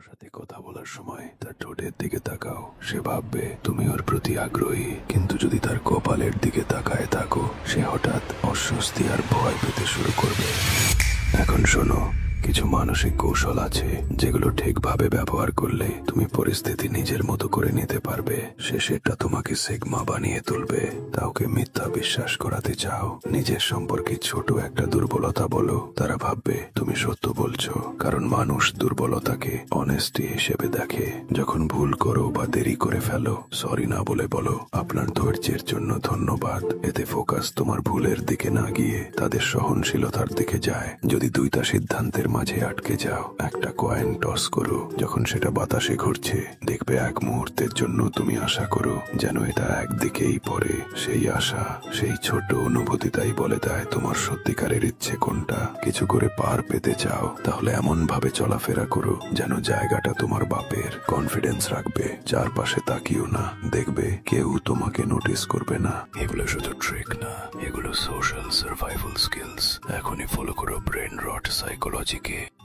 সাথে কথা বলার সময় তার ঠোঁটের দিকে তাকাও, সে ভাববে তুমি ওর প্রতি আগ্রহী। কিন্তু যদি তার কপালের দিকে তাকায় থাকো, সে হঠাৎ অস্বস্তি আর ভয় পেতে শুরু করবে। এখন শোনো, কিছু মানসিক কৌশল আছে যেগুলো ঠিকভাবে ব্যবহার করলে তুমি পরিস্থিতি নিজের মতো করে নিতে পারবে। সেটা তোমাকে সিগমা বানিয়ে তুলবে। কাউকে মিথ্যা বিশ্বাস করাতে চাও, নিজের সম্পর্কে ছোট একটা দুর্বলতা বলো, তারা ভাববে তুমি সত্য বলছো। কারণ মানুষ দুর্বলতাকে অনেস্টি হিসেবে দেখে। যখন ভুল করো বা দেরি করে ফেলো, সরি না বলে বলো আপনার ধৈর্যের জন্য ধন্যবাদ। এতে ফোকাস তোমার ভুলের দিকে না গিয়ে তাদের সহনশীলতার দিকে যায়। যদি দুইটা সিদ্ধান্তের মাঝে আটকে যাও, একটা কয়েন টস করো। যখন সেটা বাতাসে ঘুরছে, দেখবে এক মুহূর্তের জন্য তুমি আশা করো যেন এটা একদিকেই পড়ে। সেই আশা, সেই ছোট অনুভূতিটাই বলে দেয় তোমার সত্যিকারের ইচ্ছে কোনটা। কিছু করে পার পেতে চাও, তাহলে এমন ভাবে চলাফেরা করো যেন জায়গাটা তোমার বাপের। কনফিডেন্স রাখবে, চারপাশে তাকিও না, দেখবে কেউ তোমাকে নোটিস করবে না। এগুলো শুধু ট্রিক না, এগুলো সোশ্যাল সার্ভাইভাল স্কিলস। এখনই ফলো করো ব্রেন রট সাইকোলজিকে।